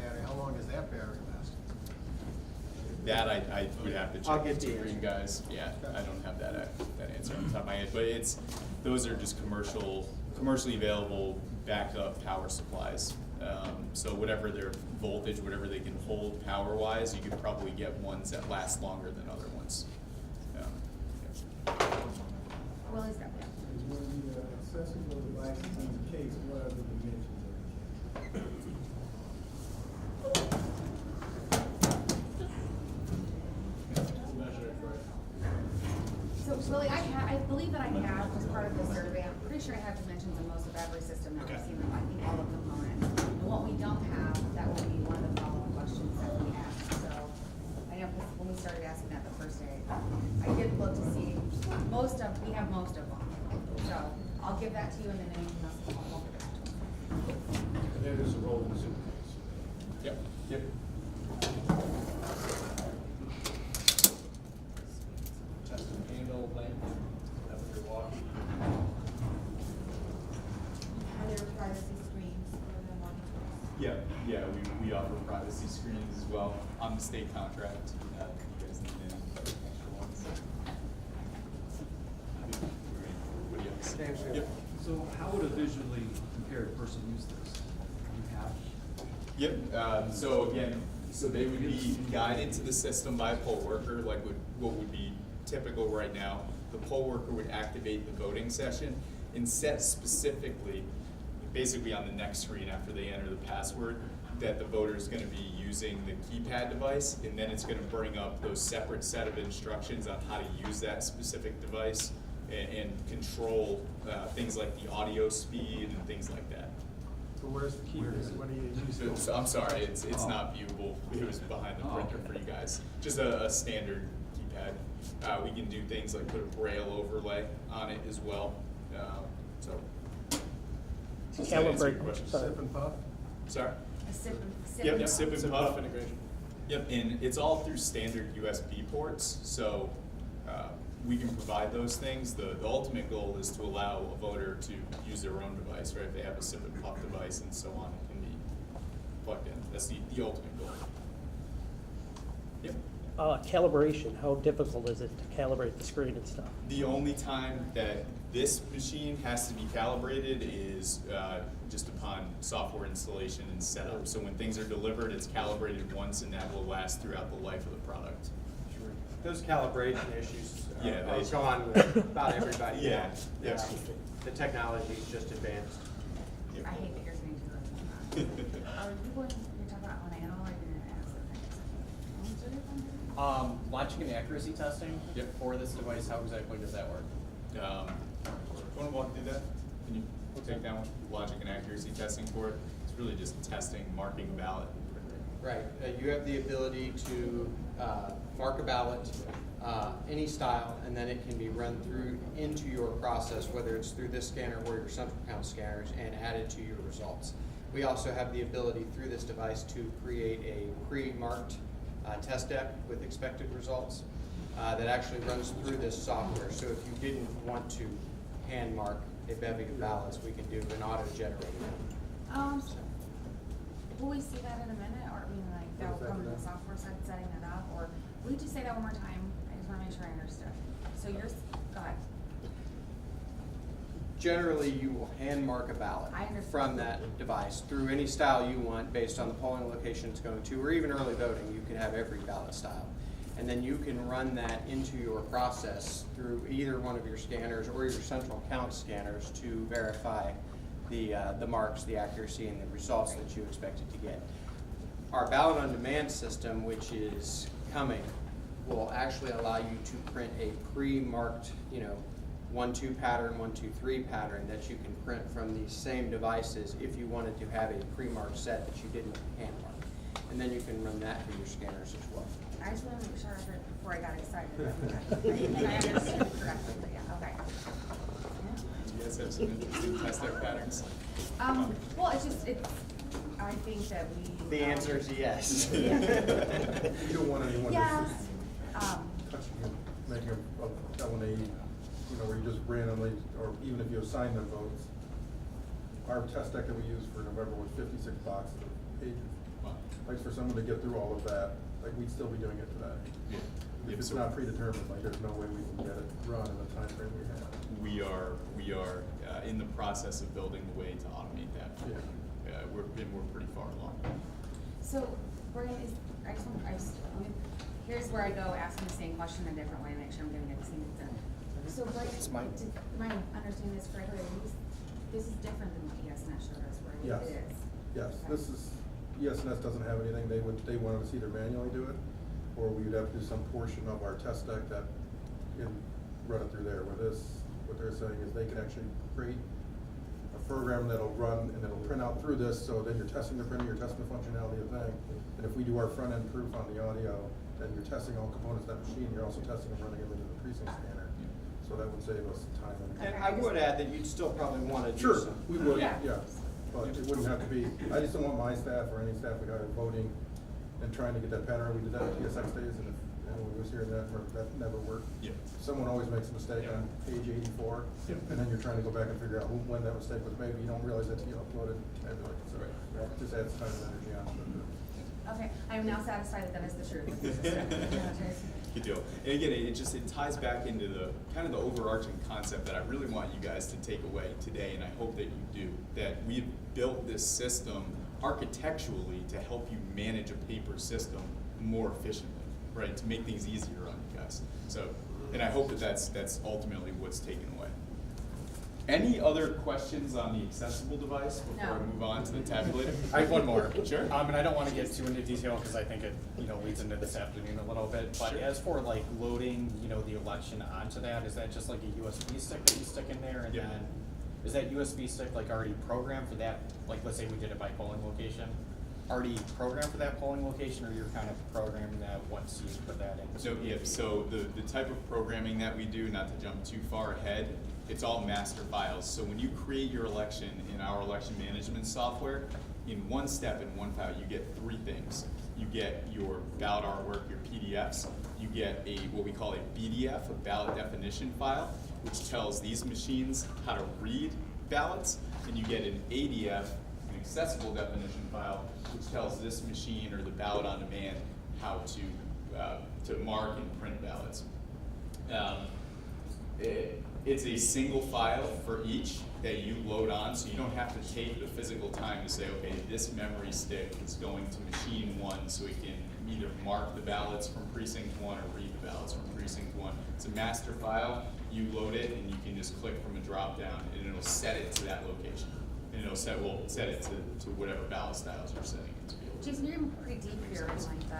battery, how long does that battery last? That I would have to I'll check get with the you answer. guys. Yeah, I don't have that answer on the top of my head, but those are just commercially available backup power supplies. So whatever their voltage, whatever they can hold power wise, you could probably get ones that last longer than other ones. Well, is that, When the accessible device is in the case, what are the dimensions of the case? so really, I believe that I have as part of the survey, I'm pretty sure I have dimensions in most of every system that we've seen, I think all the components. And what we don't have, that will be one of the follow-up questions that we ask. So I know when we started asking that the first day, I did look to see we have most of them. So I'll give that to you and then anything else, we'll get back to them. And then there's a rolling suitcase. Yep. Yep. Test and handle length, that what you're walking. Are there privacy screens for the monitors? Yeah, we offer privacy screens as well on the state contract. You guys need any extra ones? What do you guys? Thanks, Yep. So how would a visually impaired person use this? You have? Yep, so again, they would be guided to the system by a poll worker, like what would be typical right now. The poll worker would activate the voting session and set specifically, basically on the next screen after they enter the password, that the voter is going to be using the keypad device, and then it's going to bring up those separate set of instructions on how to use that specific device and control things like the audio speed and things like that. So where's the key? What do you use? So I'm sorry, it's not viewable. It was behind the printer for you guys. Just a standard keypad. We can do things like put a braille overlay on it as well. So. Does that answer your question? Sip and puff? Sorry? A sip Yep, and sip puff. and puff integration. Yep, and it's all through standard USB ports, so we can provide those things. The ultimate goal is to allow a voter to use their own device, right? If they have a sip and puff device and so on, it can be plugged in. That's the ultimate goal. Yep. Calibration, how difficult is it to calibrate the screen and stuff? The only time that this machine has to be calibrated is just upon software installation and setup. So when things are delivered, it's calibrated once, and that will last throughout the life of the product. Sure. Those calibration issues Yeah, are they- gone with about everybody. Yeah, yeah. The technology is just advanced. Yep. I hate that you're saying to them. Are you going, you're talking about on anal, or you're gonna ask them? Logic and accuracy testing Yep. for this device, how exactly does that work? Do you want to walk through that? Can you take down logic and accuracy testing for it? It's really just testing, marking a ballot. Right. You have the ability to mark a ballot, any style, and then it can be run through into your process, whether it's through this scanner or your central count scanners, and added to your results. We also have the ability through this device to create a pre-marked test deck with expected results that actually runs through this software. So if you didn't want to hand mark a bevy of ballots, we can do an auto-generated. Will we see that in a minute, or, I mean, like, that will come in the software side setting it up, or, will you just say that one more time? I just wanna make sure I understood. So yours, go ahead. Generally, you will hand mark a ballot I understand. from that device through any style you want based on the polling location it's going to, or even early voting. You can have every ballot style. And then you can run that into your process through either one of your scanners or your central count scanners to verify the marks, the accuracy, and the results that you expected to get. Our ballot on demand system, which is coming, will actually allow you to print a pre-marked, 1-2 pattern, 1-2-3 pattern that you can print from these same devices if you wanted to have a pre-marked set that you didn't hand mark. And then you can run that through your scanners as well. I just wanna make sure I heard it before I got excited. And I understood it correctly, but yeah, okay. You guys have some interesting test deck patterns? Well, I think that we. The answer is yes. You don't want anyone Yes. making a felony, where you just randomly, or even if you assign them votes. Our test deck that we used for November was 56 boxes of pages. Wow. like for someone to get through all of that, like we'd still be doing it today. Yeah. If it's not predetermined, like there's no way we can get it run in the timeframe we have. We are in the process of building the way to automate that. Yeah. We're pretty far along. So, Brian, here's where I go asking the same question a different way to make sure I'm giving it the same answer. So, Brian, am I understanding this correctly? This is different than what ESNet showed us, right? Yes. It is. Yes, Okay. this is, ESNS doesn't have anything, they wanted us either manually do it, or we would have to do some portion of our test deck that, run it through there. What they're saying is they can actually create a program that'll run and it'll print out through this, so then you're testing the printer, you're testing the functionality of the thing. And if we do our front end proof on the audio, then you're testing all components of that machine, you're also testing them running them into the precinct scanner. So that would save us time And I would add that you'd still probably wanna do Sure, some. we would, Yeah. yeah, but it wouldn't have to be, I just don't want my staff or any staff we hire voting and trying to get that pattern. We did that at TSX days, and if anyone was hearing that never worked. Yeah. Someone always makes a mistake on page 84, Yeah. and then you're trying to go back and figure out when that mistake was made, but you don't realize that till you upload it tabulate. So it just adds time and energy on it. Okay, I am now satisfied that that is the truth. Good deal. And again, it ties back into the kind of the overarching concept that I really want you guys to take away today, and I hope that you do. That we've built this system architecturally to help you manage a paper system more efficiently, right? To make things easier on you guys. So, and I hope that that's ultimately what's taken away. Any other questions on the accessible device before I No. move on to the tabulator? I have one more. Sure. And I don't wanna get too into detail, cause I think it, leads into this afternoon a little bit, but Sure. as for like loading, the election onto that, is that just like a USB stick that you stick in there, and Yeah. then, is that USB stick like already programmed for that, like, let's say we did it by polling location? Already programmed for that polling location, or you're kind of programming that once you put that in? So, yeah, so the type of programming that we do, not to jump too far ahead, it's all master files. So when you create your election in our election management software, in one step, in one file, you get three things. You get your ballot artwork, your PDFs. You get what we call a BDF, a ballot definition file, which tells these machines how to read ballots. And you get an ADF, an accessible definition file, which tells this machine or the ballot on demand how to mark and print ballots. It's a single file for each that you load on, so you don't have to take the physical time to say, okay, this memory stick is going to machine 1 so it can either mark the ballots from precinct 1 or read the ballots from precinct 1. It's a master file, you load it, and you can just click from a drop down, and it'll set it to that location. And it'll set it to whatever ballot styles you're setting it to be able to. Jason, you're getting pretty deep here in like the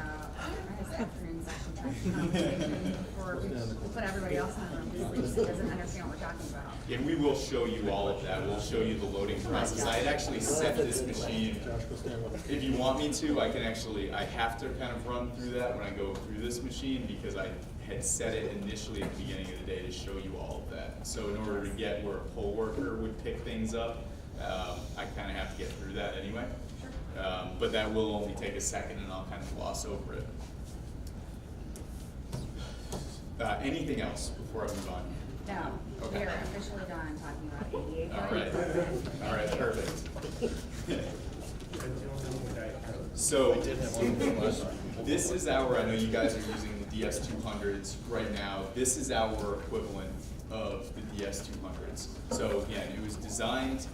afternoon session. Or we put everybody else in the room who doesn't understand what we're talking about. And we will show you all of that. We'll show you the loading process. I had actually set this machine. If you want me to, I have to kind of run through that when I go through this machine because I had set it initially at the beginning of the day to show you all of that. So in order to get where a poll worker would pick things up, I kind of have to get through that anyway. But that will only take a second and I'll kind of gloss over it. Anything else before I move on? No, Okay. we are officially done talking about ADA. All right, perfect. So, this is I know you guys are using the DS200s right now. This is our equivalent of the DS200s. So again, it was designed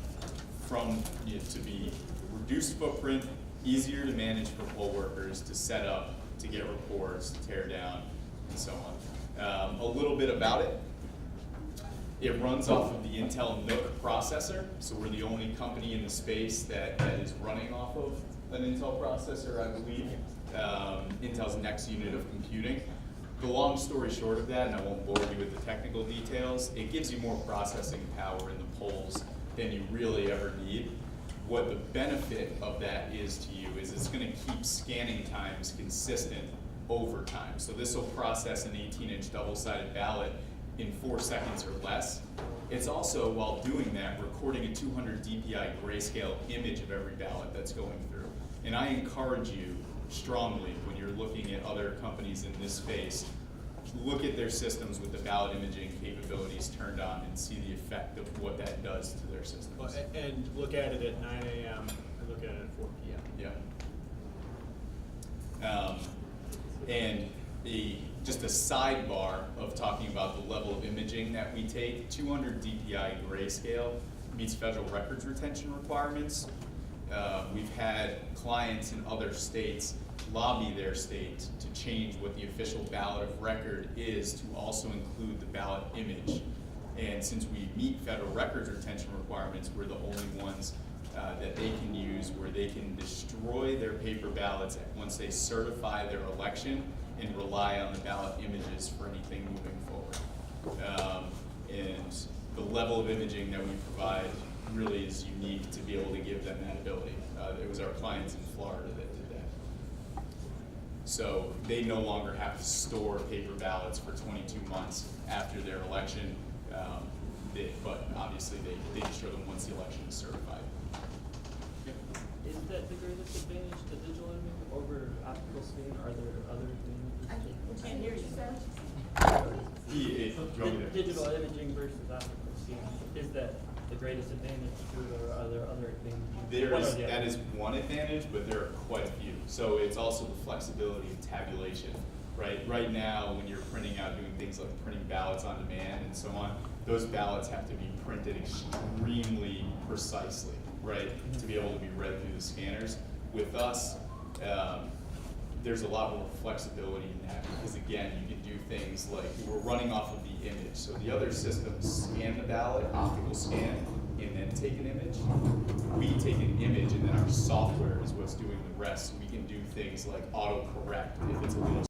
to be reduced footprint, easier to manage for poll workers, to set up, to get reports, to tear down, and so on. A little bit about it. It runs off of the Intel NUC processor, so we're the only company in the space that is running off of an Intel processor, I believe. Intel's next unit of computing. The long story short of that, and I won't bore you with the technical details, it gives you more processing power in the polls than you really ever need. What the benefit of that is to you is it's going to keep scanning times consistent over time. So this will process an 18-inch double-sided ballot in 4 seconds or less. It's also, while doing that, recording a 200 DPI grayscale image of every ballot that's going through. And I encourage you strongly, when you're looking at other companies in this space, look at their systems with the ballot imaging capabilities turned on and see the effect of what that does to their systems. And look at it at 9 a.m. and look at it at 4 p.m. Yeah. And just a sidebar of talking about the level of imaging that we take, 200 DPI grayscale meets federal records retention requirements. We've had clients in other states lobby their state to change what the official ballot of record is to also include the ballot image. And since we meet federal records retention requirements, we're the only ones that they can use where they can destroy their paper ballots once they certify their election and rely on the ballot images for anything moving forward. And the level of imaging that we provide really is unique to be able to give them that ability. It was our clients in Florida that did that. So they no longer have to store paper ballots for 22 months after their election, but obviously they destroy them once the election is certified. Is that the greatest advantage to digital imaging over optical scan? Are there other advantages? We can't hear you. Digital imaging versus optical scan, is that the greatest advantage to it, or are there other advantages? That is one advantage, but there are quite a few. So it's also the flexibility of tabulation, right? Right now, when you're printing out, doing things like printing ballots on demand and so on, those ballots have to be printed extremely precisely, right? To be able to be read through the scanners. With us, there's a lot more flexibility in that because again, you can do things like we're running off of the image. So the other systems scan the ballot, optical scan, and then take an image. We take an image and then our software is what's doing the rest. So we can do things like autocorrect if it's a little